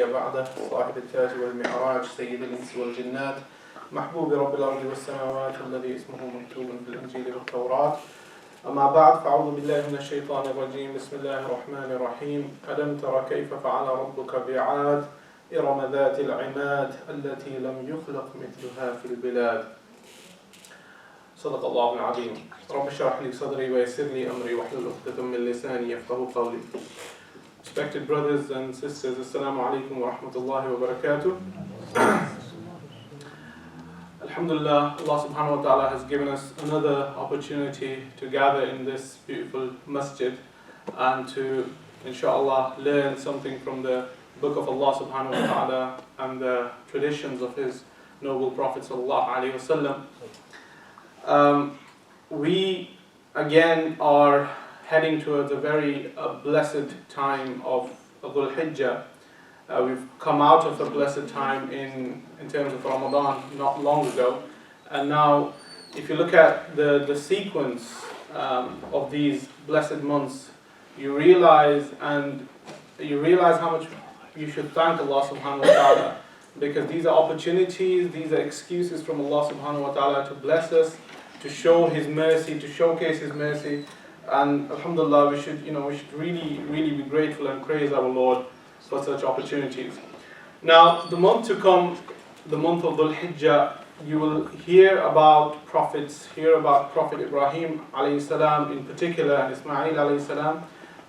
بعده صاحب التاج والمعراج سيد الإنس والجنات محبوب رب الأرض والسماوات الذي اسمه مكتوب في الإنجيل والتوراة. أما بعد فأعوذ بالله من الشيطان الرجيم. بسم الله الرحمن الرحيم. ألم تر كيف فعل ربك بعاد إرم ذات العماد التي لم يخلق مثلها في البلاد. صدق الله العظيم. رب اشرح لي صدري ويسر لي أمري واحلل عقدة من لساني يفقهوا قولي. Respected brothers and sisters, Assalamu alaikum wa rahmatullahi wa barakatuh. Alhamdulillah, Allah subhanahu wa ta'ala has given us another opportunity to gather in this beautiful masjid and to, inshallah, learn something from the book of Allah subhanahu wa ta'ala and the traditions of His noble Prophet sallallahu alaihi wasallam. We again are heading towards a very blessed time of Dhul Hijjah. We've come out of a blessed time in terms of Ramadan not long ago, and now if you look at the sequence of these blessed months, you realize how much you should thank Allah subhanahu wa ta'ala, because these are opportunities, these are excuses from Allah subhanahu wa ta'ala to bless us, to show His mercy, to showcase His mercy. And alhamdulillah, we should really be grateful and praise our Lord for such opportunities. Now, the month to come, the month of Dhul Hijjah, you will hear about prophets, hear about Prophet Ibrahim alayhi salam in particular, and Ismail alayhi salam,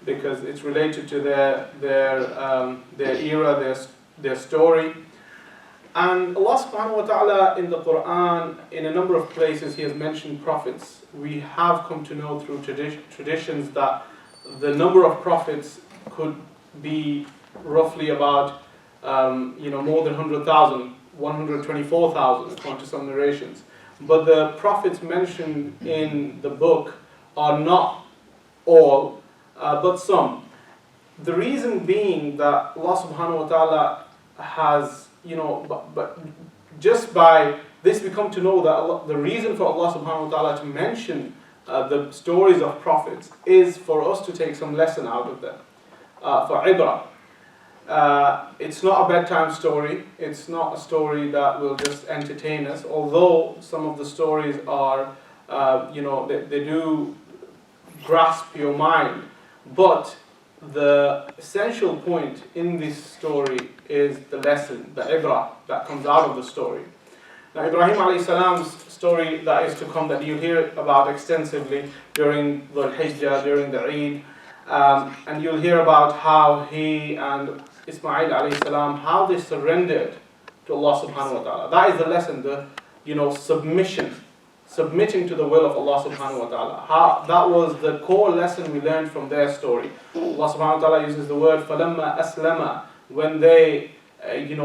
because it's related to their era, their story. And Allah subhanahu wa ta'ala in the Quran, in a number of places, He has mentioned prophets. We have come to know through traditions that the number of prophets could be roughly about more than 100,000, 124,000 according to some narrations. But the prophets mentioned in the book are not all, but some. The reason being that Allah subhanahu wa ta'ala has, but just by this we come to know that the reason for Allah subhanahu wa ta'ala to mention the stories of prophets is for us to take some lesson out of them, for ibrah. It's not a bedtime story, it's not a story that will just entertain us, although some of the stories are, they do grasp your mind, but the essential point in this story is the lesson, the ibrah that comes out of the story. Now, Ibrahim alayhi salam's story that is to come, that you hear about extensively during Dhul Hijjah, during the Eid, and you'll hear about how he and Ismail alayhi salam, how they surrendered to Allah subhanahu wa ta'ala. That is the lesson, the submitting to the will of Allah subhanahu wa ta'ala. That was the core lesson we learned from their story. Allah subhanahu wa ta'ala uses the word فَلَمَّا أَسْلَمَ, when they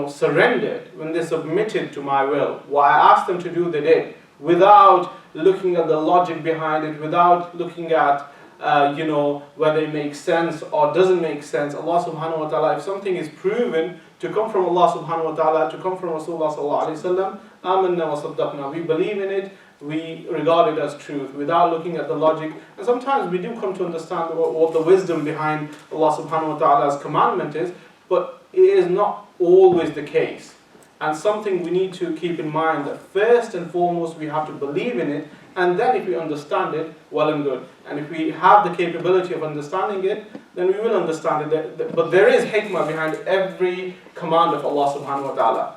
surrendered, when they submitted to my will. What I asked them to do, they did, without looking at the logic behind it, without looking at whether it makes sense or doesn't make sense. Allah subhanahu wa ta'ala, if something is proven to come from Allah subhanahu wa ta'ala, to come from Rasulullah sallallahu alayhi wa sallam, amanna wa saddaqna, we believe in it, we regard it as truth, without looking at the logic. And sometimes we do come to understand what the wisdom behind Allah subhanahu wa ta'ala's commandment is, but it is not always the case. And something we need to keep in mind, that first and foremost we have to believe in it, and then if we understand it, well and good. And if we have the capability of understanding it, then we will understand it. But there is hikmah behind every command of Allah subhanahu wa ta'ala.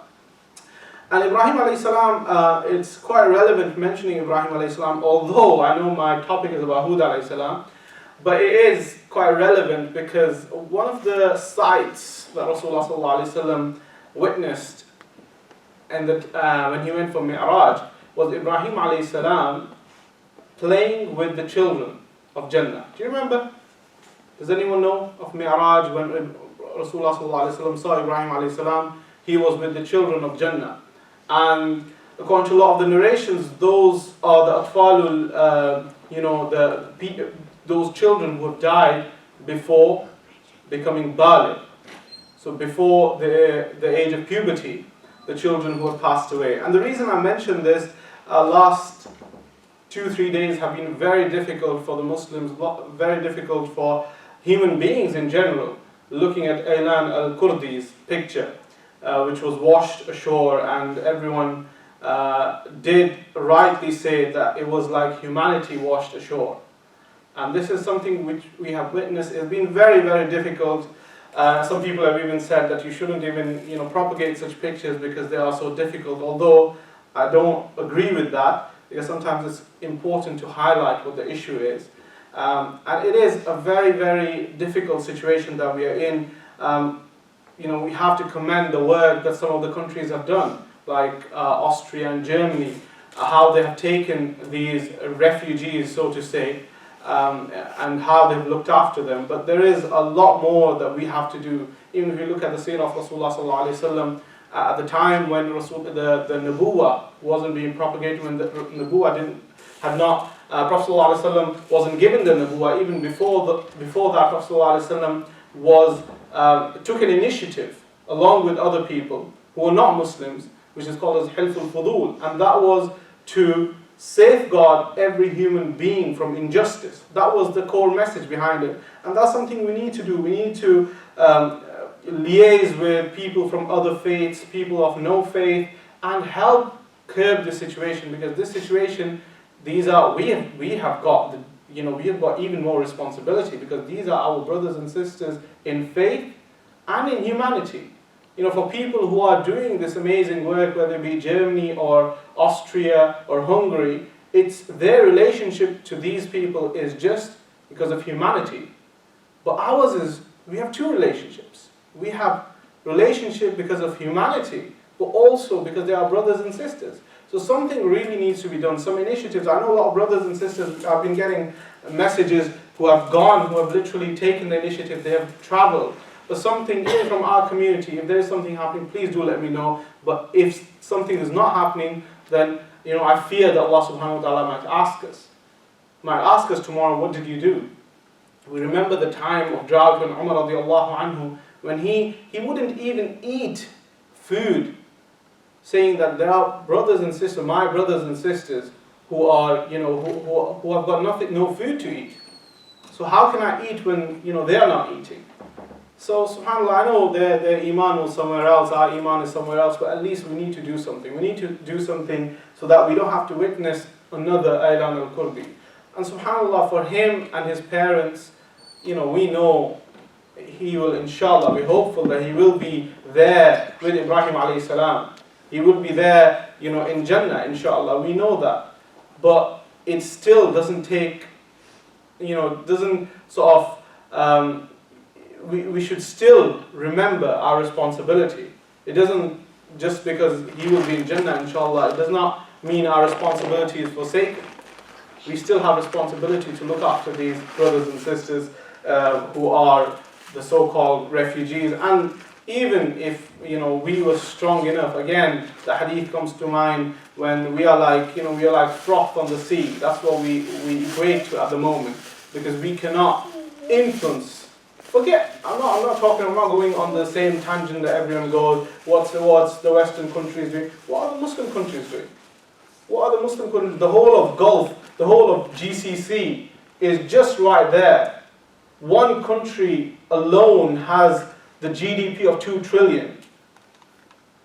And Ibrahim alayhi salam, it's quite relevant mentioning Ibrahim alayhi salam, although I know my topic is about Hud alayhi salam, but it is quite relevant because one of the sights that Rasulullah sallallahu alayhi wasallam witnessed, and that when he went for Mi'raj, was Ibrahim alayhi salam playing with the children of Jannah. Do you remember? Does anyone know of Mi'raj, when Rasulullah sallallahu alayhi wasallam saw Ibrahim alayhi salam? He was with the children of Jannah. And according to a lot of the narrations, those are the atfalul, those children who have died before becoming baligh. So before the age of puberty, the children who have passed away. And the reason I mention this, last 2-3 days have been very difficult for the Muslims, very difficult for human beings in general. looking at Aylan al-Kurdi's picture, which was washed ashore, and everyone did rightly say that it was like humanity washed ashore. And this is something which we have witnessed. It's been very, very difficult. Some people have even said that you shouldn't even, propagate such pictures because they are so difficult. Although I don't agree with that, because sometimes it's important to highlight what the issue is. And it is a very, very difficult situation that we are in. We have to commend the work that some of the countries have done, like Austria and Germany, how they have taken these refugees, so to say, and how they've looked after them. But there is a lot more that we have to do. Even if you look at the seerah of Rasulullah sallallahu alaihi wasallam, at the time when the Nubuwah wasn't being propagated, when the Nubuwah Prophet sallallahu alaihi wasallam wasn't given the Nubuwah, even before that, Prophet sallallahu alaihi wasallam took an initiative along with other people who were not Muslims, which is called as Hilful Fudul, and that was to safeguard every human being from injustice. That was the core message behind it, and that's something we need to do. We need to liaise with people from other faiths, people of no faith, and help curb the situation, because this situation, we have got even more responsibility, because these are our brothers and sisters in faith and in humanity. For people who are doing this amazing work, whether it be Germany or Austria or Hungary, it's their relationship to these people is just because of humanity. But ours is, we have two relationships. We have relationship because of humanity, but also because they are brothers and sisters. So something really needs to be done, some initiatives. I know a lot of brothers and sisters, I've been getting messages who have gone, who have literally taken the initiative, they have traveled. But something, even from our community, if there is something happening, please do let me know. But if something is not happening, then I fear that Allah subhanahu wa ta'ala might ask us tomorrow, what did you do? We remember the time of drought when Umar radiallahu anhu, when he wouldn't even eat food, saying that there are brothers and sisters, my brothers and sisters, who are, who have got no food to eat. So how can I eat when, they are not eating? So, subhanAllah, I know their iman was somewhere else, our iman is somewhere else, but at least we need to do something. We need to do something so that we don't have to witness another Aylan al-Kurdi. And subhanAllah, for him and his parents, we know he will, inshallah, we're hopeful that he will be there with Ibrahim alayhi salam. He will be there, in Jannah, inshallah. We know that. But it still doesn't take, doesn't sort of, we should still remember our responsibility. It doesn't, just because he will be in Jannah, inshallah, it does not mean our responsibility is forsaken. We still have responsibility to look after these brothers and sisters who are the so-called refugees. And even if, we were strong enough, again, the hadith comes to mind when we are like froth on the sea. That's what we equate to at the moment, because we cannot influence. Forget, I'm not going on the same tangent that everyone goes, what's the Western countries doing? What are the Muslim countries doing? What are the Muslim countries? The whole of Gulf, the whole of GCC is just right there. One country alone has the GDP of 2 trillion.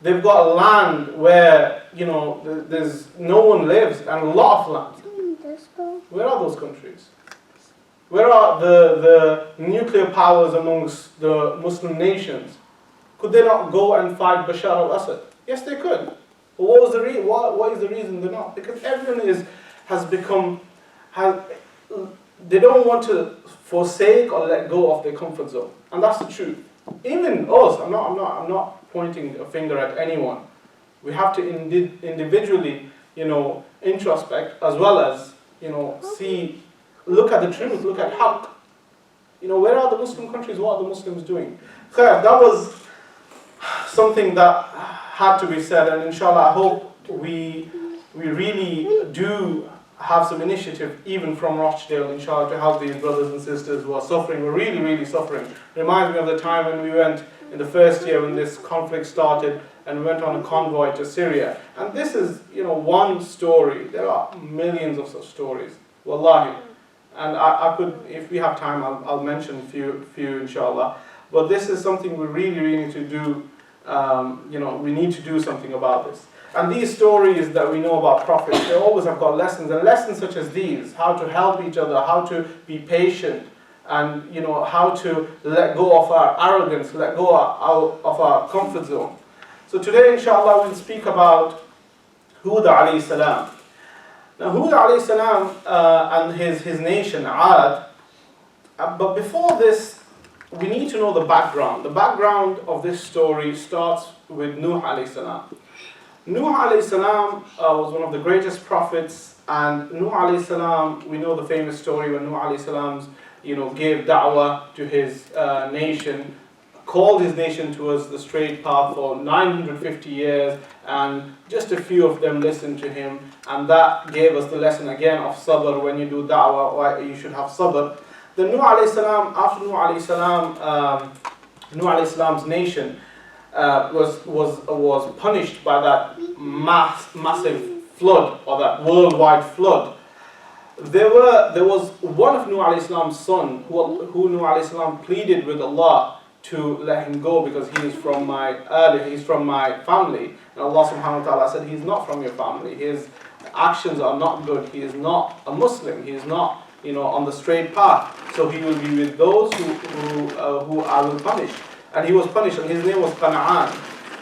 They've got land where, there's no one lives, and a lot of land. Where are those countries? Where are the nuclear powers amongst the Muslim nations? Could they not go and fight Bashar al-Assad? Yes, they could. But what is the reason they're not? Because everyone they don't want to forsake or let go of their comfort zone, and that's the truth. Even us, I'm not pointing a finger at anyone. We have to individually, introspect, as well as, see. Look at the truth, look at haqq. Where are the Muslim countries? What are the Muslims doing? So that was something that had to be said, and inshallah I hope we really do have some initiative, even from Rochdale, inshallah, to help these brothers and sisters who are suffering, who are really, really suffering. Reminds me of the time when we went in the first year when this conflict started, and we went on a convoy to Syria. And this is, one story. There are millions of such stories. Wallahi. And I could, if we have time, I'll mention a few inshallah. But this is something we really need to do. We need to do something about this. And these stories that we know about prophets, they always have got lessons, and lessons such as these, how to help each other, how to be patient, and how to let go of our arrogance, let go of our comfort zone. So today, inshallah, we'll speak about Hud alayhi salam. Now, Hud alayhi salam and his nation, Ad. But before this, we need to know the background. The background of this story starts with Nuh alayhi salam. Nuh alayhi salam was one of the greatest prophets, and Nuh alayhi salam, we know the famous story when Nuh alayhi salam, gave da'wah to his nation, called his nation towards the straight path for 950 years, and just a few of them listened to him, and that gave us the lesson again of sabr. When you do da'wah, why you should have sabr. The Nuh alayhi salam, after Nuh alayhi salam's nation was punished by that massive flood, or that worldwide flood. There was one of Nuh alayhi salam's son who Nuh alayhi salam pleaded with Allah to let him go, because he's from my family. And Allah subhanahu wa ta'ala said, he's not from your family. His actions are not good. He is not a Muslim. He is not on the straight path. So he will be with those who I will punish. And he was punished, and his name was Canaan.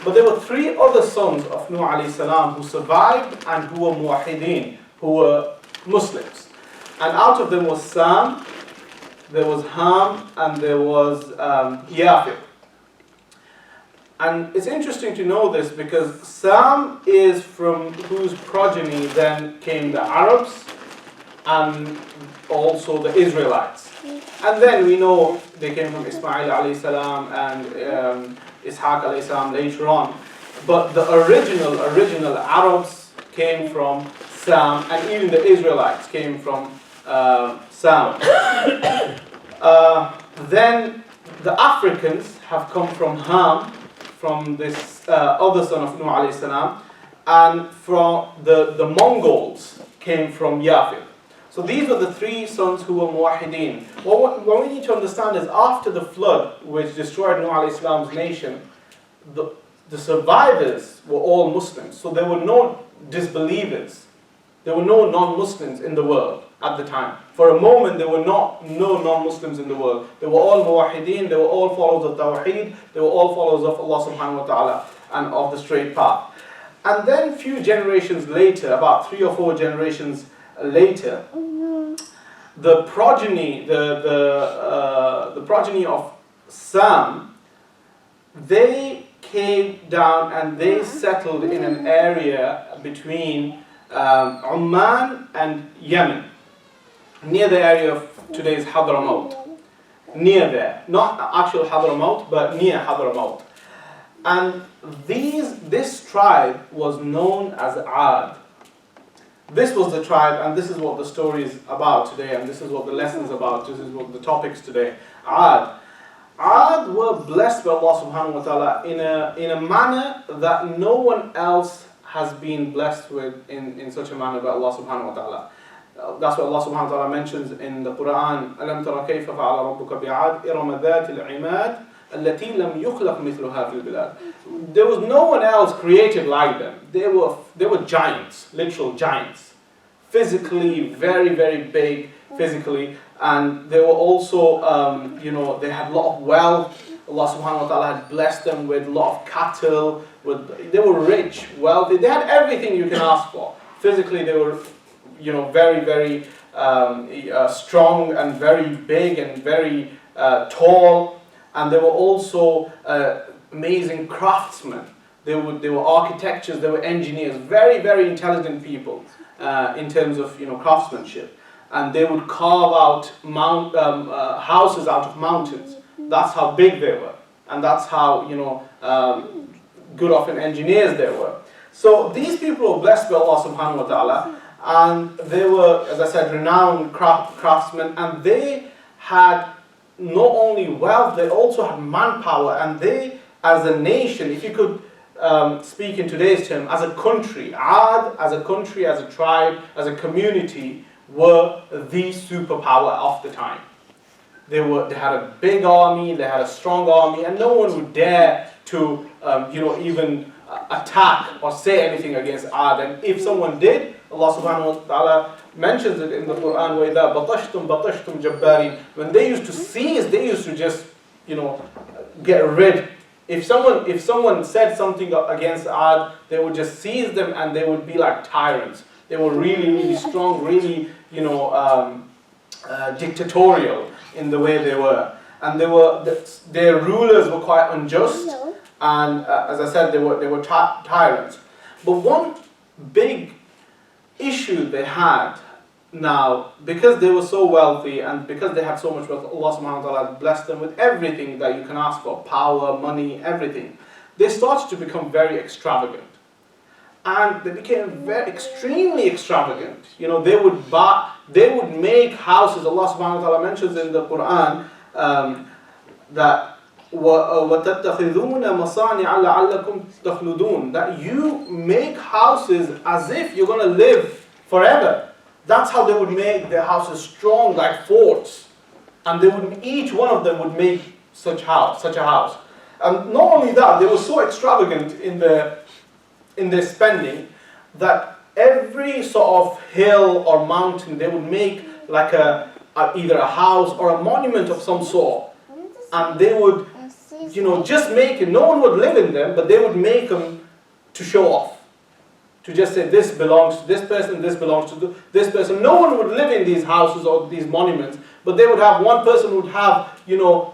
But there were 3 other sons of Nuh alayhi salam who survived and who were muwahideen, who were Muslims. And out of them was Sam, there was Ham, and there was Yafir. And it's interesting to know this, because Sam is from whose progeny then came the Arabs and also the Israelites. And then we know they came from Ismail alayhi salam and Ishaq alayhi salam later on. But the original Arabs came from Sam, and even the Israelites came from Sam. Then the Africans have come from Ham, from this other son of Nuh alayhi salam, and from the Mongols came from Yafir. So these were the 3 sons who were muwahideen. What we need to understand is, after the flood which destroyed Nuh alayhi salam's nation, the survivors were all Muslims. So there were no disbelievers. There were no non-Muslims in the world at the time. For a moment, there were no non-Muslims in the world. They were all muwahideen, they were all followers of Tawheed, they were all followers of Allah subhanahu wa ta'ala and of the straight path. And then few generations later, about 3 or 4 generations later, the progeny of Sam, they came down and they settled in an area between Oman and Yemen, near the area of today's Hadramaut. Near there, not actual Hadramaut, but near Hadramaut. And this tribe was known as Ad. This was the tribe, and this is what the story is about today, and this is what the lesson is about, this is what the topics today. Ad were blessed by Allah subhanahu wa ta'ala in a manner that no one else has been blessed with in such a manner by Allah subhanahu wa ta'ala. That's what Allah subhanahu wa ta'ala mentions in the Quran. أَلَمْ تَرَ كَيْفَ فَعَلَ رَبُّكَ بِعَادٍ إِرَمَ ذَاتِ الْعِمَادِ الَّتِي لَمْ يُخْلَقْ مِثْلُهَا فِي الْبِلَادِ. There was no one else created like them. They were giants, literal giants. Physically, very, very big physically. And they were also, they had a lot of wealth. Allah subhanahu wa ta'ala had blessed them with a lot of cattle. They were rich, wealthy. They had everything you can ask for. Physically, they were, very, very strong and very big and very tall. And they were also amazing craftsmen. They were architects, they were engineers, very, very intelligent people in terms of craftsmanship. And they would carve out houses out of mountains. That's how big they were, and that's how good of engineers they were. So these people were blessed by Allah subhanahu wa ta'ala, and they were, as I said, renowned craftsmen, and they had not only wealth, they also had manpower, and they, as a nation, if you could speak in today's term, as a country, Ad, as a country, as a tribe, as a community, were the superpower of the time. They had a big army, they had a strong army, and no one would dare to even attack or say anything against Ad. And if someone did, Allah subhanahu wa ta'ala mentions it in the Quran, وَإِذَا بَطَشْتُمْ بَطَشْتُمْ جَبَّارِينَ. When they used to seize, they used to just get rid. If someone said something against Ad, they would just seize them and they would be like tyrants. They were really, really strong, really, dictatorial in the way they were. And their rulers were quite unjust. And as I said, they were tyrants. But one big issue they had now, because they were so wealthy and because they had so much wealth, Allah subhanahu wa ta'ala blessed them with everything that you can ask for, power, money, everything. They started to become very extravagant. And they became extremely extravagant. They would make houses. Allah subhanahu wa ta'ala mentions in the Quran that وَتَتَّخِذُونَ مَصَانِعَ لَعَلَّكُمْ تَخْلُدُونَ, that you make houses as if you're going to live forever. That's how they would make their houses strong, like forts. And each one of them would make such a house. And not only that, they were so extravagant in their spending that every sort of hill or mountain they would make like either a house or a monument of some sort. And they would just make it. No one would live in them, but they would make them to show off. To just say this belongs to this person, this belongs to this person. No one would live in these houses or these monuments, but they would have, one person would have,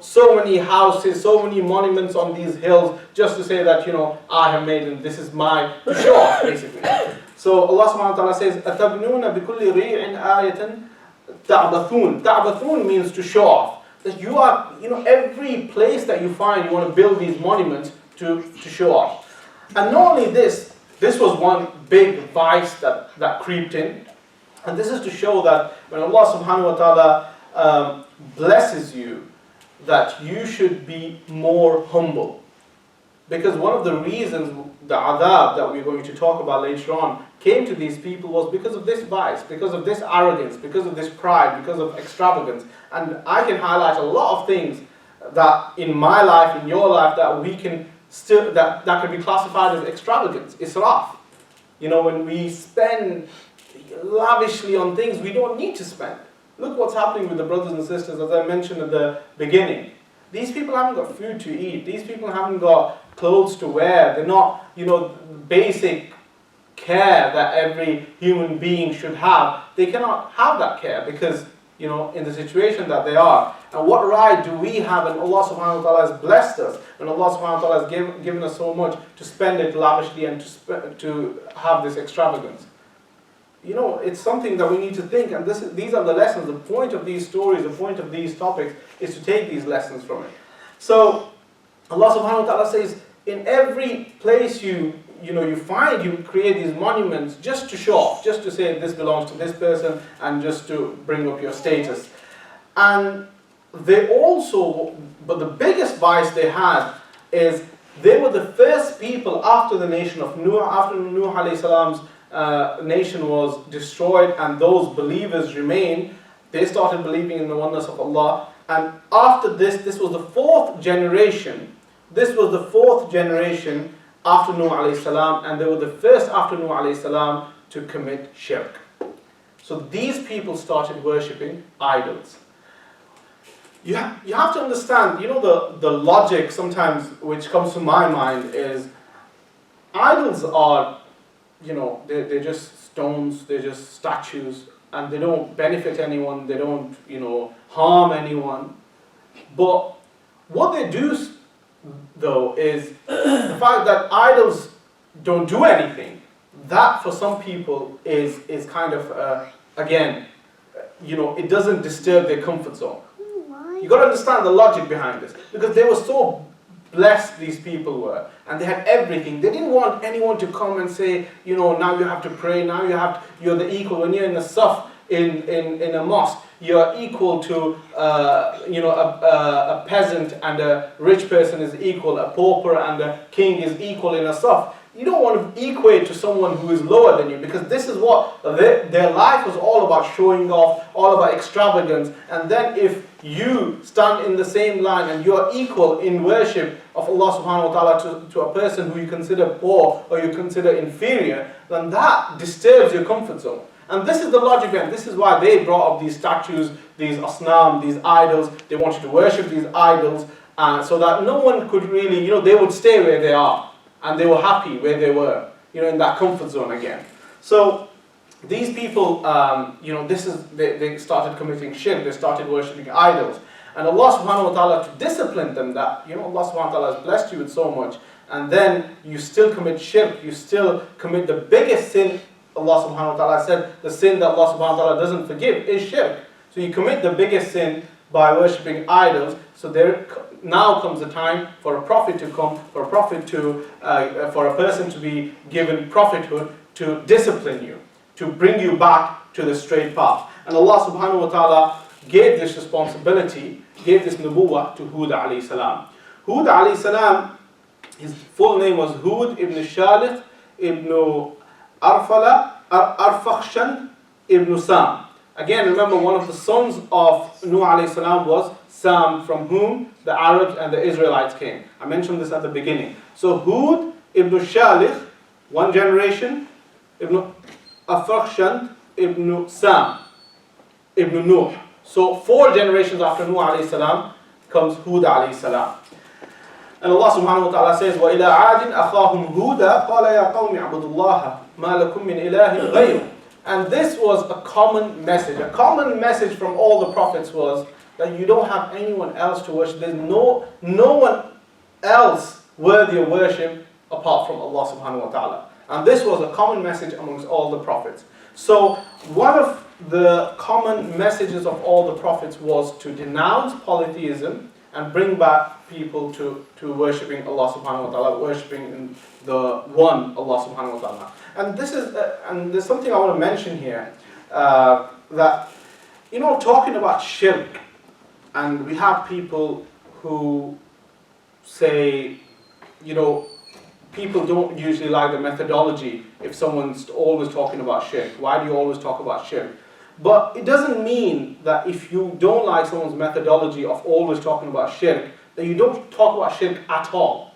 so many houses, so many monuments on these hills, just to say that, I have made it, this is mine, to show off, basically. So Allah subhanahu wa ta'ala says, أَتَبْنُونَ بِكُلِّ رِيعٍ آيَةٍ تَعْبَثُونَ. Ta'bathun means to show off. That you are, every place that you find, you want to build these monuments to show off. And not only this was one big vice that creeped in. And this is to show that when Allah subhanahu wa ta'ala blesses you, that you should be more humble. Because one of the reasons the adab that we're going to talk about later on came to these people was because of this vice, because of this arrogance, because of this pride, because of extravagance. And I can highlight a lot of things that in my life, in your life, that we can still, that can be classified as extravagance, israf. When we spend lavishly on things we don't need to spend. Look what's happening with the brothers and sisters, as I mentioned at the beginning. These people haven't got food to eat. These people haven't got clothes to wear. They're not, basic care that every human being should have. They cannot have that care because, in the situation that they are. And what right do we have, and Allah subhanahu wa ta'ala has blessed us, and Allah subhanahu wa ta'ala has given us so much to spend it lavishly and to have this extravagance? It's something that we need to think, and these are the lessons. The point of these stories, the point of these topics is to take these lessons from it. So Allah subhanahu wa ta'ala says, in every place you create these monuments just to show off, just to say this belongs to this person, and just to bring up your status. And but the biggest vice they had is they were the first people after the nation of Nuh, after Nuh alayhi salam's nation was destroyed and those believers remained. They started believing in the oneness of Allah. And after this was the fourth generation. This was the fourth generation after Nuh alayhi salam, and they were the first after Nuh alayhi salam to commit shirk. So these people started worshipping idols. You have to understand, the logic sometimes which comes to my mind is idols are, they're just stones, they're just statues, and they don't benefit anyone, they don't, harm anyone. But what they do, though, is the fact that idols don't do anything. That, for some people, is kind of, again, it doesn't disturb their comfort zone. You got to understand the logic behind this, because they were so blessed, these people were, and they had everything. They didn't want anyone to come and say, now you have to pray, now you're the equal. When you're in a saf in a mosque, you're equal to a peasant, and a rich person is equal, a pauper and a king is equal in a saf. You don't want to equate to someone who is lower than you, because this is what their life was all about, showing off, all about extravagance. And then if you stand in the same line and you are equal in worship of Allah subhanahu wa ta'ala to a person who you consider poor or you consider inferior, then that disturbs your comfort zone. And this is the logic, and this is why they brought up these statues, these asnam, these idols. They wanted to worship these idols so that no one could really, they would stay where they are. And they were happy where they were, in that comfort zone again. So these people, they started committing shirk, they started worshipping idols. And Allah subhanahu wa ta'ala, to discipline them, that, Allah subhanahu wa ta'ala has blessed you with so much, and then you still commit shirk, you still commit the biggest sin. Allah subhanahu wa ta'ala said, the sin that Allah subhanahu wa ta'ala doesn't forgive is shirk. So you commit the biggest sin by worshipping idols. So there now comes the time for a prophet to come, for a person to be given prophethood to discipline you, to bring you back to the straight path. And Allah subhanahu wa ta'ala gave this responsibility, gave this nubuwah to Hud alayhi salam. Hud alayhi salam, his full name was Hud ibn Shalih ibn Arfakhshan ibn Sam. Again, remember, one of the sons of Nuh alayhi salam was Sam, from whom the Arabs and the Israelites came. I mentioned this at the beginning. So Hud ibn Shalih, one generation, ibn Arfakhshan ibn Sam, ibn Nuh. So 4 generations after Nuh alayhi salam comes Hud alayhi salam. And Allah subhanahu wa ta'ala says, وَإِلَىٰ عَادٍ أَخَاهُمْ هُودًا قَالَ يَا قَوْمِ اعْبُدُوا اللَّهَ مَا لَكُم مِّنْ إِلَٰهٍ غَيْرُهُ. And this was a common message. A common message from all the prophets was that you don't have anyone else to worship. There's no one else worthy of worship apart from Allah subhanahu wa ta'ala. And this was a common message amongst all the prophets. So one of the common messages of all the prophets was to denounce polytheism and bring back people to worshipping Allah subhanahu wa ta'ala, worshipping the one Allah subhanahu wa ta'ala. And this is, and there's something I want to mention here, that, talking about shirk, and we have people who say, people don't usually like the methodology if someone's always talking about shirk. Why do you always talk about shirk? But it doesn't mean that if you don't like someone's methodology of always talking about shirk, that you don't talk about shirk at all.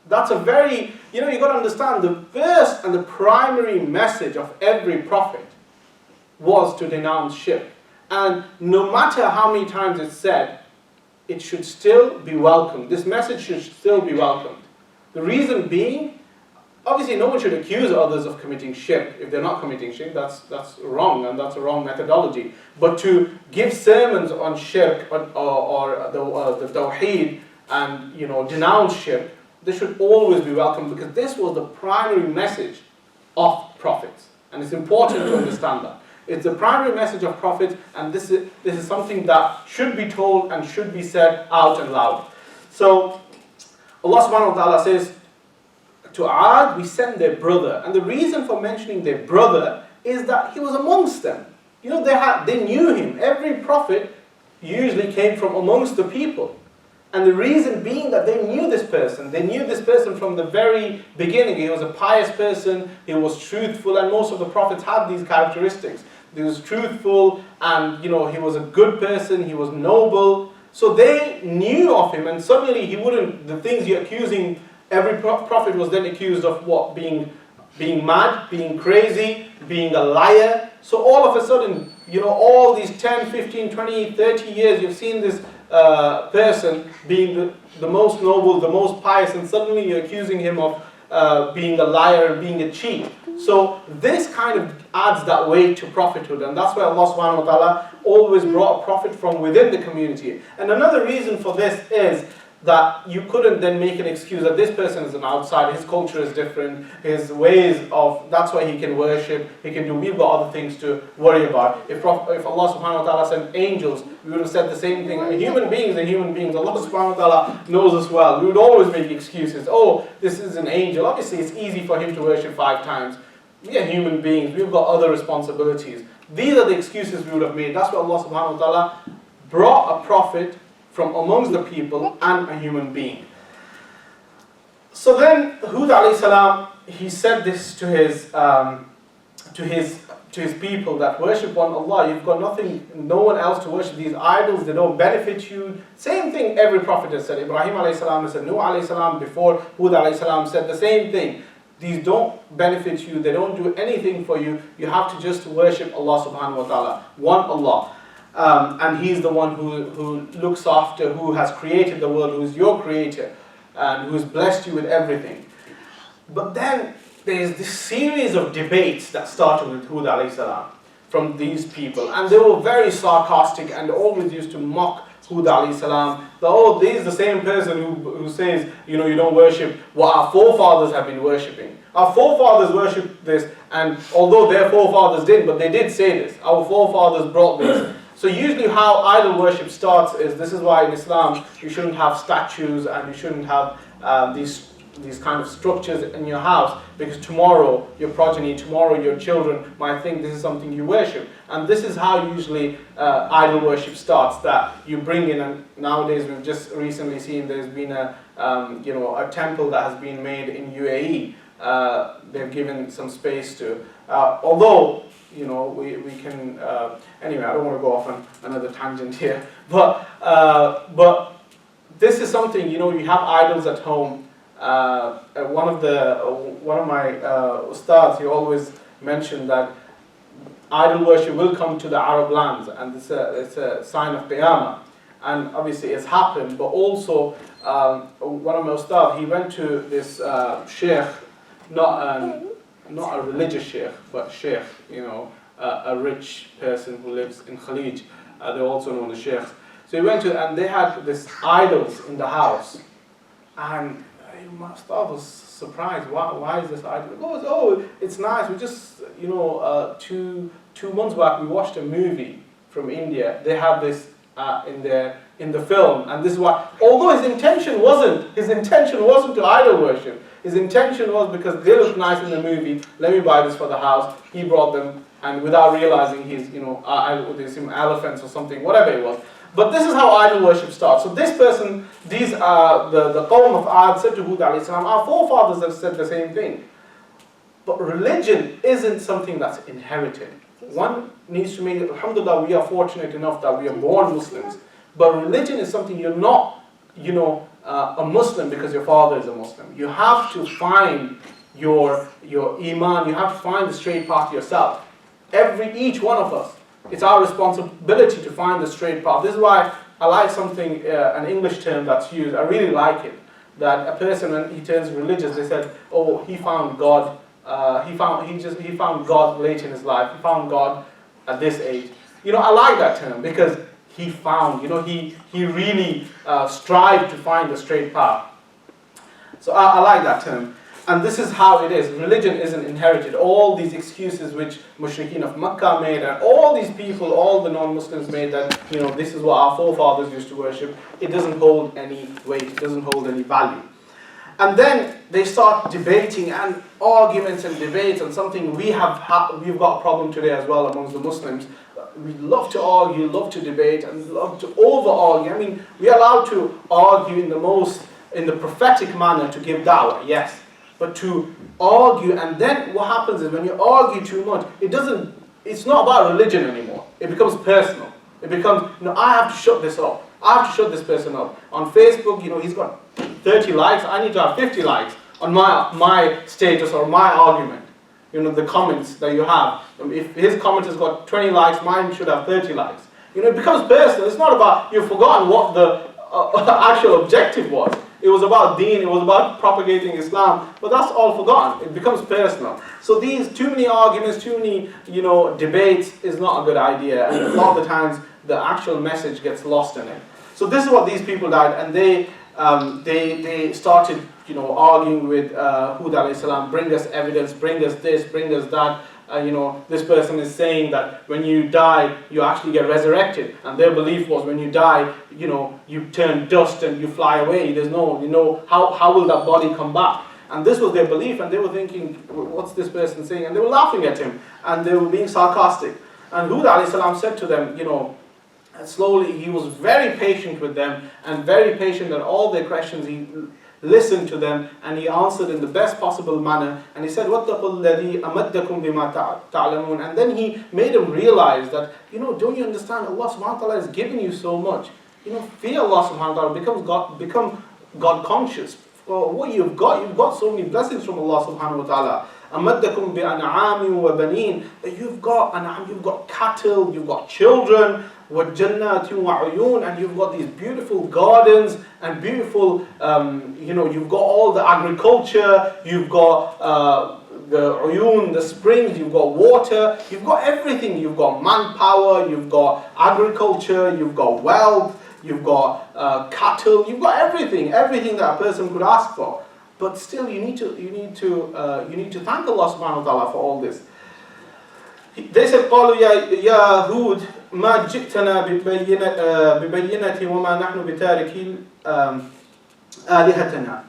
That's a very, you've got to understand, the first and the primary message of every prophet was to denounce shirk. And no matter how many times it's said, it should still be welcomed. This message should still be welcomed. The reason being, obviously no one should accuse others of committing shirk. If they're not committing shirk, that's wrong, and that's a wrong methodology. But to give sermons on shirk or the tawheed and denounce shirk, this should always be welcomed, because this was the primary message of prophets. And it's important to understand that. It's the primary message of prophets, and this is something that should be told and should be said out and loud. So Allah subhanahu wa ta'ala says, to Ad we sent their brother. And the reason for mentioning their brother is that he was amongst them. They knew him. Every prophet usually came from amongst the people. And the reason being that they knew this person. They knew this person from the very beginning. He was a pious person, he was truthful, and most of the prophets had these characteristics. He was truthful, and he was a good person, he was noble. So they knew of him, and suddenly the things you're accusing, every prophet was then accused of what? Being mad, being crazy, being a liar. So all of a sudden, all these 10, 15, 20, 30 years, you've seen this person being the most noble, the most pious, and suddenly you're accusing him of being a liar and being a cheat. So this kind of adds that weight to prophethood, and that's why Allah subhanahu wa ta'ala always brought a prophet from within the community. And another reason for this is that you couldn't then make an excuse that this person is an outsider, his culture is different, his ways of, that's why he can worship, he can do, we've got other things to worry about. If Allah subhanahu wa ta'ala sent angels, we would have said the same thing. Human beings are human beings. Allah subhanahu wa ta'ala knows us well. We would always make excuses. Oh, this is an angel. Obviously it's easy for him to worship 5 times. We are human beings, we've got other responsibilities. These are the excuses we would have made. That's why Allah subhanahu wa ta'ala brought a prophet from amongst the people and a human being. So then Hud alayhi salam he said this to his people that worship one Allah. You've got nothing, no one else to worship. These idols, they don't benefit you. Same thing every prophet has said. Ibrahim alayhi salam has said, Nuh alayhi salam before, Hud alayhi salam said the same thing. These don't benefit you, they don't do anything for you. You have to just worship Allah subhanahu wa ta'ala, one Allah. And He's the one who looks after, who has created the world, who is your creator, and who has blessed you with everything. But then there's this series of debates that started with Hud alayhi salam from these people, and they were very sarcastic and always used to mock Hud alayhi salam. Oh, this is the same person who says, you know, you don't worship what our forefathers have been worshipping. Our forefathers worshipped this, and although their forefathers didn't, but they did say this. Our forefathers brought this. So usually how idol worship starts is, this is why in Islam you shouldn't have statues and you shouldn't have these kind of structures in your house, because tomorrow your progeny, tomorrow your children might think this is something you worship. And this is how usually idol worship starts, that you bring in, and nowadays we've just recently seen there's been a temple that has been made in UAE. They've given some space to, although we can, anyway, I don't want to go off on another tangent here, but this is something, you have idols at home. One of my Ustadh, he always mentioned that idol worship will come to the Arab lands, and it's a sign of Qiyamah. And obviously it's happened, but also one of my Ustadh, he went to this sheikh, not a religious sheikh, but sheikh, a rich person who lives in Khalij. They're also known as sheikhs. So he went to, and they had this idols in the house, and my Ustadh was surprised. Why is this idol? He goes, oh, it's nice. We just, 2 months back we watched a movie from India. They have this in the film, and this is why. Although his intention wasn't to idol worship. His intention was because they look nice in the movie. Let me buy this for the house. He brought them, and without realizing he's, there's some elephants or something, whatever it was. But this is how idol worship starts. So this person, the Qawm of Ad said to Hud alayhi salam, our forefathers have said the same thing. But religion isn't something that's inherited. One needs to make it, alhamdulillah, we are fortunate enough that we are born Muslims. But religion is something you're not, a Muslim because your father is a Muslim. You have to find your iman, you have to find the straight path yourself. Each one of us. It's our responsibility to find the straight path. This is why I like something, an English term that's used. I really like it. That a person, when he turns religious, they said, oh, he found God. He found God late in his life. He found God at this age. I like that term because he found. He really strived to find the straight path. So I like that term. And this is how it is. Religion isn't inherited. All these excuses which Mushrikeen of Makkah made, and all these people, all the non-Muslims made, that this is what our forefathers used to worship, it doesn't hold any weight, it doesn't hold any value. And then they start debating and arguments and debates, and something we've got a problem today as well amongst the Muslims. We love to argue, love to debate, and love to over-argue. I mean, we're allowed to argue in the prophetic manner to give da'wah, yes. But to argue, and then what happens is when you argue too much, it's not about religion anymore. It becomes personal. It becomes, I have to shut this off. I have to shut this person up. On Facebook, he's got 30 likes. I need to have 50 likes on my status or my argument. The comments that you have. If his comment has got 20 likes, mine should have 30 likes. It becomes personal. It's not about, you've forgotten what the actual objective was. It was about deen, it was about propagating Islam, but that's all forgotten. It becomes personal. So too many arguments, too many, debates is not a good idea. And a lot of the times, the actual message gets lost in it. So this is what these people did, and they started, arguing with Hud alayhi salam, bring us evidence, bring us this, bring us that. This person is saying that when you die, you actually get resurrected. And their belief was when you die, you turn dust and you fly away. There's no, how will that body come back? And this was their belief, and they were thinking, what's this person saying? And they were laughing at him, and they were being sarcastic. And Hud alayhi salam said to them, slowly, he was very patient with them, and very patient at all their questions. listened to them, and he answered in the best possible manner. And he said, وَاتَّقُوا الَّذِي أَمَدَّكُمْ بِمَا تَعْلَمُونَ. And then he made him realize that, don't you understand, Allah subhanahu wa ta'ala has given you so much. Fear Allah subhanahu wa ta'ala, become God conscious. For what you've got so many blessings from Allah subhanahu wa ta'ala. أَمَدَّكُمْ بِأَنْعَامٍ وَبَنِينَ. That you've got cattle, you've got children, وَجَنَّاتٍ وَعُيُونَ, and you've got these beautiful gardens and beautiful, you've got all the agriculture, you've got the uyun, the springs, you've got water, you've got everything. You've got manpower, you've got agriculture, you've got wealth, you've got cattle, you've got everything that a person could ask for. But still, you need to thank Allah subhanahu wa ta'ala for all this. They said, قالوا يا هود ما جئتنا ببينة وما نحن بتاركي آلهتنا.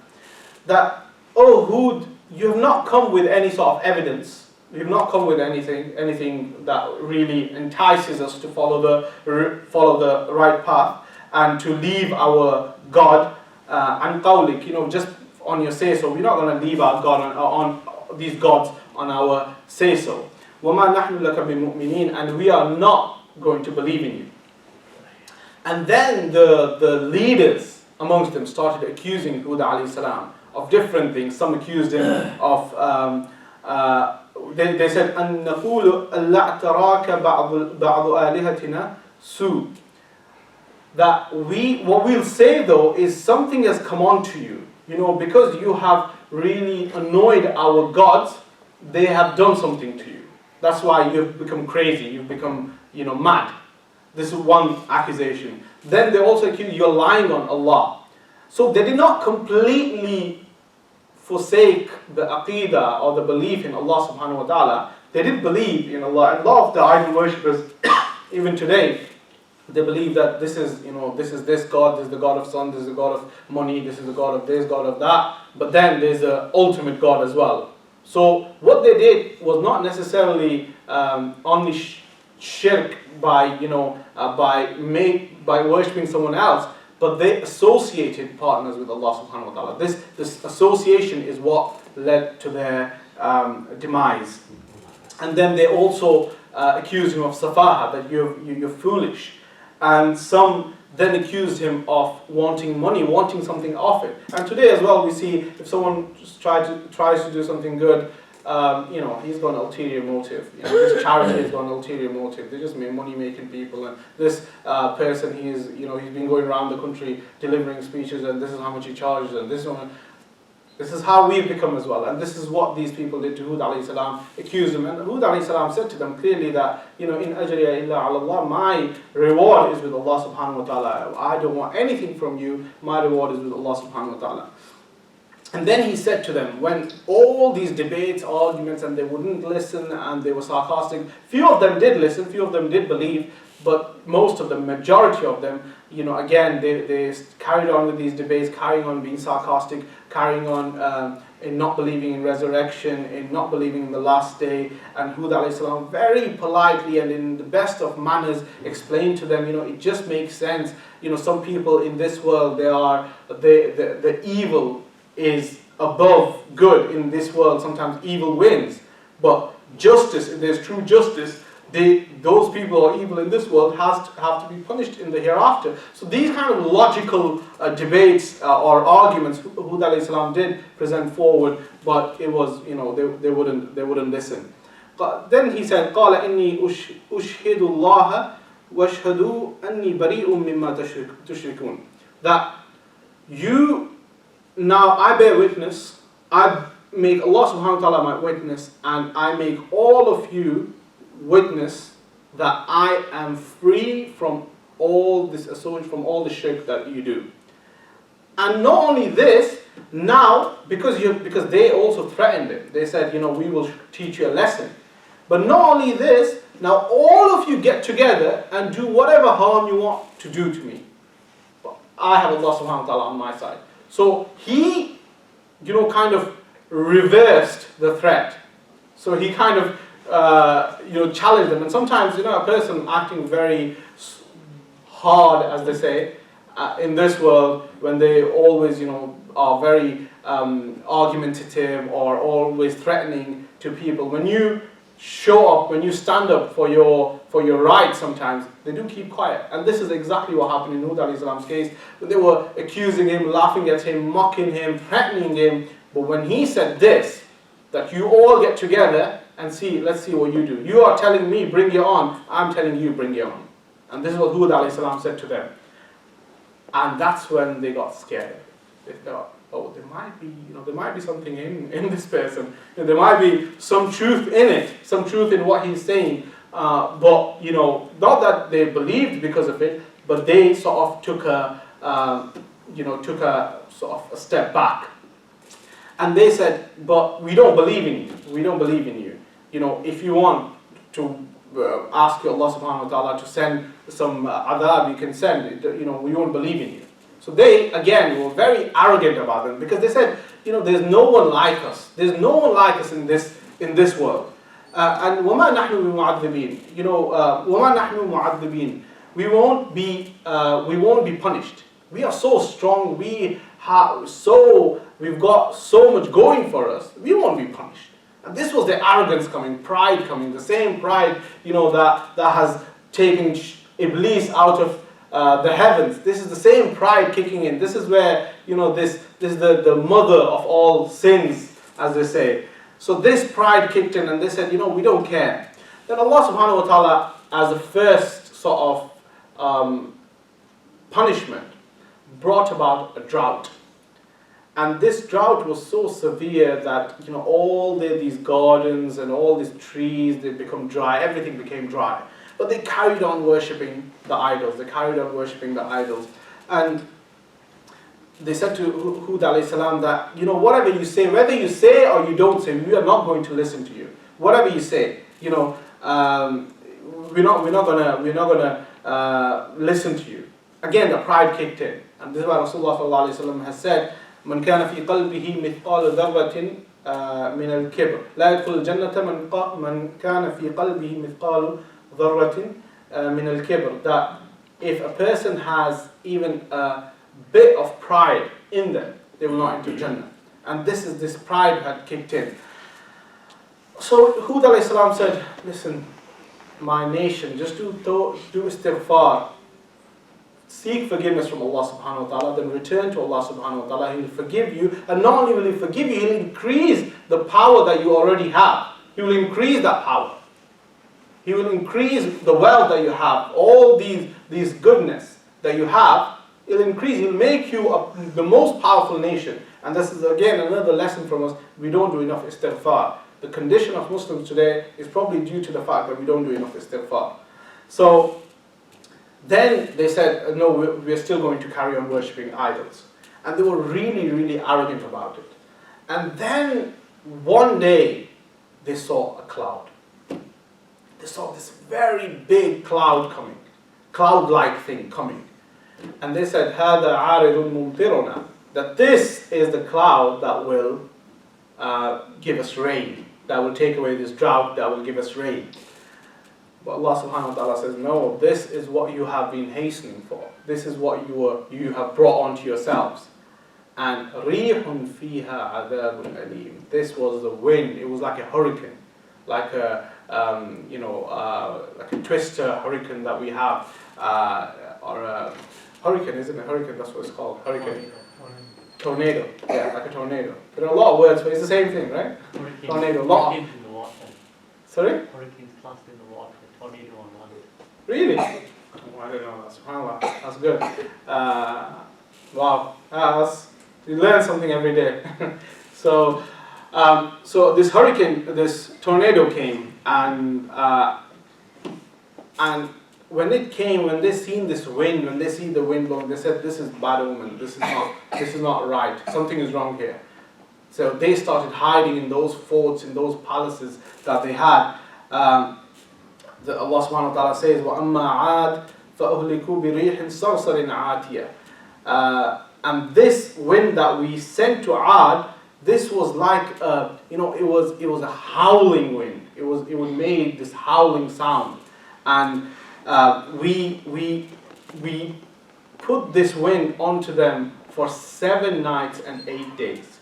That, oh Hud, you have not come with any sort of evidence. You have not come with anything that really entices us to follow the right path and to leave our God. And qawlik, just on your say-so. We're not going to leave our God on these gods on our say-so. وَمَا نَحْنُ لَكَ بِمُؤْمِنِينَ. And we are not going to believe in you. And then the leaders amongst them started accusing Hud alayhi salam of different things. Some accused him of, they said, أَن نَقُولُ أَلَّا اعْتَرَاكَ بَعْضُ آلِهَتِنَا سُوء. That what we'll say though is something has come on to you. Because you have really annoyed our gods, they have done something to you. That's why you've become crazy, you've become, mad. This is one accusation. Then they also accuse you're lying on Allah. So they did not completely forsake the aqidah or the belief in Allah subhanahu wa ta'ala. They did believe in Allah. And a lot of the idol worshippers, even today, they believe that this is this God, this is the God of sun, this is the God of money, this is the God of this, God of that. But then there's the ultimate God as well. So what they did was not necessarily only shirk by worshipping someone else, but they associated partners with Allah subhanahu wa ta'ala. This association is what led to their demise. And then they also accused him of safaha, that you're foolish. And some then accused him of wanting money, wanting something off it. And today as well, we see if someone just tries to do something good, he's got an ulterior motive. This charity has got an ulterior motive. They just make money-making people. And this person, he's been going around the country delivering speeches, and this is how much he charges, and this is how we've become as well. And this is what these people did to Hud alayhi salam, accused him. And Hud alayhi salam said to them clearly that, in ajriya illa ala Allah, my reward is with Allah subhanahu wa ta'ala. I don't want anything from you. My reward is with Allah subhanahu wa ta'ala. And then he said to them, when all these debates, arguments, and they wouldn't listen and they were sarcastic, few of them did listen, few of them did believe, but most of them, majority of them, again, they carried on with these debates, carrying on being sarcastic, carrying on in not believing in resurrection, in not believing in the last day. And Hud alayhi salam very politely and in the best of manners explained to them, it just makes sense. Some people in this world, the evil is above good in this world. Sometimes evil wins. But justice, if there's true justice, those people who are evil in this world have to be punished in the hereafter. So these kind of logical debates or arguments Hud alayhi salam did present forward, but it was, they wouldn't listen. But then he said, قال إني أشهد الله واشهدوا أني بريء مما تشركون. That now I bear witness, I make Allah subhanahu wa ta'ala my witness, and I make all of you witness that I am free from all this association, from all the shirk that you do. And not only this, now because they also threatened it, they said, we will teach you a lesson. But not only this, now all of you get together and do whatever harm you want to do to me. But I have Allah subhanahu wa ta'ala on my side. So he, kind of reversed the threat. So he kind of challenge them. And sometimes, a person acting very hard, as they say, in this world, when they always, are very argumentative or always threatening to people, when you show up, when you stand up for your rights, sometimes they do keep quiet. And this is exactly what happened in Hud alayhi salam's case. They were accusing him, laughing at him, mocking him, threatening him. But when he said this, that you all get together and see, let's see what you do. You are telling me, bring it on. I'm telling you, bring it on. And this is what Hud alayhi salam said to them. And that's when they got scared. They thought, oh, there might be something in this person. There might be some truth in it, some truth in what he's saying. But not that they believed because of it, but they sort of took a sort of a step back. And they said, but we don't believe in you. We don't believe in you. If you want to ask Allah subhanahu wa ta'ala to send some adhab, you can send it. We won't believe in you. So they, again, were very arrogant about them, because they said, there's no one like us. There's no one like us in this world. And وَمَا نَحْنُ بِمُعَذِّبِينَ وَمَا نَحْنُ مُعَذِّبِينَ We won't be punished. We are so strong. We've got so much going for us. We won't be punished. And this was the arrogance coming, pride coming, the same pride, that has taken Iblis out of the heavens. This is the same pride kicking in. This is where, this is the mother of all sins, as they say. So this pride kicked in, and they said, we don't care. Then Allah subhanahu wa ta'ala, as the first sort of punishment, brought about a drought. And this drought was so severe that all these gardens and all these trees, they become dry. Everything became dry. But they carried on worshipping the idols. They carried on worshipping the idols. And they said to Hud alayhi salam that, whatever you say, whether you say or you don't say, we are not going to listen to you. Whatever you say, we're not gonna listen to you. Again, the pride kicked in. And this is why Rasulullah sallallahu alayhi wa sallam has said, من كان في قلبه مثقال ذرة من الكبر لا يدخل الجنة من كان في قلبه مثقال ذرة من الكبر. That if a person has even a bit of pride in them, they will not enter Jannah. And this pride had kicked in. So Hud alayhi salam said, listen, my nation, just do istighfar. Seek forgiveness from Allah subhanahu wa ta'ala, then return to Allah subhanahu wa ta'ala. He will forgive you, and not only will He forgive you, He'll increase the power that you already have. He will increase that power. He will increase the wealth that you have, all these goodness that you have. He'll increase. He'll make you the most powerful nation. And this is again another lesson from us. We don't do enough istighfar. The condition of Muslims today is probably due to the fact that we don't do enough istighfar. So then they said, no, we're still going to carry on worshipping idols. And they were really, really arrogant about it. And then one day they saw a cloud. They saw this very big cloud coming, cloud-like thing coming. And they said, هَذَا عَارِضٌ مُمْطِرُنَا, that this is the cloud that will give us rain, that will take away this drought, that will give us rain. But Allah subhanahu wa ta'ala says, no, this is what you have been hastening for. This is what you have brought onto yourselves. And رِيحٌ فِيهَا عَذَابٌ أَلِيمٌ. This was the wind. It was like a hurricane, like a like a twister hurricane that we have, or a hurricane, isn't it? Hurricane, that's what it's called. Hurricane. Tornado. Yeah, like a tornado. There are a lot of words, but it's the same thing, right? Hurricane. Tornado. Hurricanes in the water. Sorry? Hurricanes classed in the water. Tornado on land. Really? Oh, I didn't know that. SubhanAllah. That's good. Wow. You learn something every day. So this hurricane, this tornado came, and when it came, when they seen this wind, when they see the wind blowing, they said, "This is bad omen. This is not right. Something is wrong here." So they started hiding in those forts, in those palaces that they had. Allah subhanahu wa ta'ala says, وَأَمَّا عَادْ فَأُهْلِكُوا بِرِيحٍ صَرْصَرٍ عَاتِيَةٍ. And this wind that we sent to Ad, this was like, it was a howling wind. It made this howling sound. And we put this wind onto them for 7 nights and 8 days.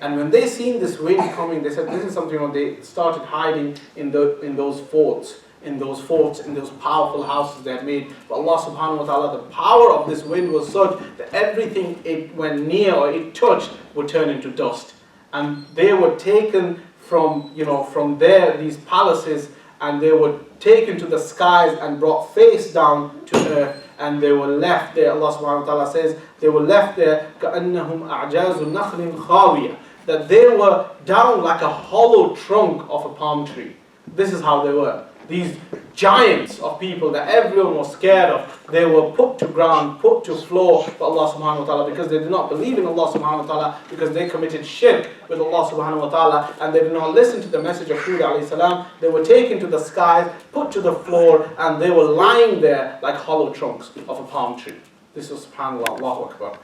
And when they seen this wind coming, they said, this is something, they started hiding in those forts, in those powerful houses they had made. But Allah subhanahu wa ta'ala, the power of this wind was such that everything it went near or it touched would turn into dust. And they were taken from, from there, these palaces, and they were taken to the skies and brought face down to earth. And they were left there, Allah subhanahu wa ta'ala says, they were left there, كَأَنَّهُمْ أَعْجَازُ نَخْلٍ خَاوِيَةٍ, that they were down like a hollow trunk of a palm tree. This is how they were. These giants of people that everyone was scared of, they were put to ground, put to floor by Allah subhanahu wa ta'ala, because they did not believe in Allah subhanahu wa ta'ala, because they committed shirk with Allah subhanahu wa ta'ala, and they did not listen to the message of Hud alayhi salam. They were taken to the skies, put to the floor, and they were lying there like hollow trunks of a palm tree. This was subhanAllah, Allahu Akbar.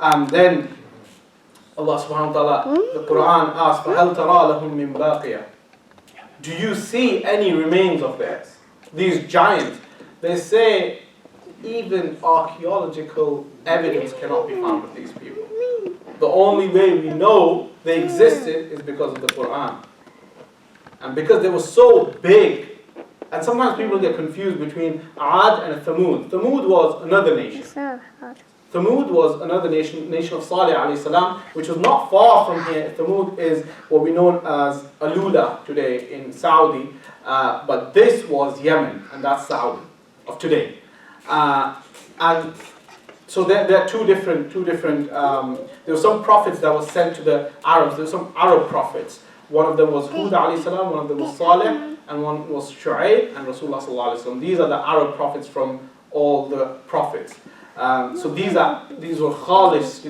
And then Allah subhanahu wa ta'ala, the Quran asks, فَهَلْ تَرَى لَهُم مِّن بَاقِيَةٍ, do you see any remains of theirs? These giants, they say even archaeological evidence cannot be found of these people. The only way we know they existed is because of the Quran. And because they were so big, and sometimes people get confused between Ad and Thamud. Thamud was another nation. Thamud was another nation of Salih alayhi salam, which was not far from here. Thamud is what we know as Alula today in Saudi, but this was Yemen, and that's Saudi of today. And so there are two different. There were some prophets that were sent to the Arabs. There were some Arab prophets. One of them was Hud alayhi salam, one of them was Salih, and one was Shu'aib and Rasulullah sallallahu alayhi wasallam. These are the Arab prophets from all the prophets. So these were Khalis,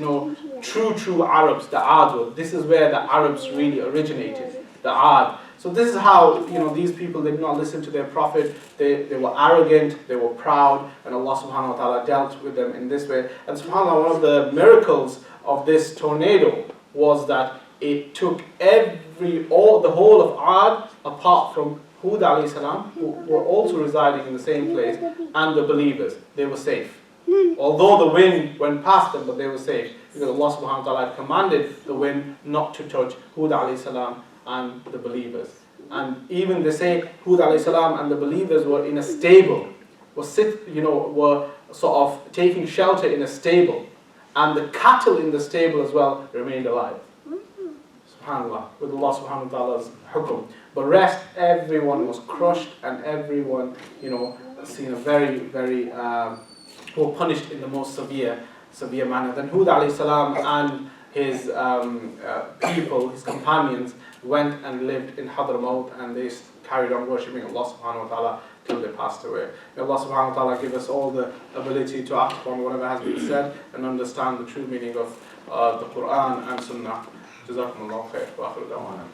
true Arabs, the Ad. This is where the Arabs really originated, the Ad. So this is how, these people did not listen to their prophet. They were arrogant, they were proud, and Allah subhanahu wa ta'ala dealt with them in this way. And subhanAllah, one of the miracles of this tornado was that it took the whole of Ad, apart from Hud alayhi salam, who were also residing in the same place, and the believers. They were safe. Although the wind went past them, but they were safe, because Allah subhanahu wa ta'ala had commanded the wind not to touch Hud alayhi salam and the believers. And even they say Hud alayhi salam and the believers were in a stable, were sort of taking shelter in a stable, and the cattle in the stable as well remained alive. SubhanAllah, with Allah subhanahu wa ta'ala's hukum. But rest, everyone was crushed, and everyone, seen a very, very were punished in the most severe manner. Then Hud alayhi salam and his people, his companions, went and lived in Hadramaut, and they carried on worshipping Allah subhanahu wa ta'ala till they passed away. May Allah subhanahu wa ta'ala give us all the ability to act upon whatever has been said and understand the true meaning of the Quran and Sunnah. Jazakumullahu khair. Wa akhiru da'wana.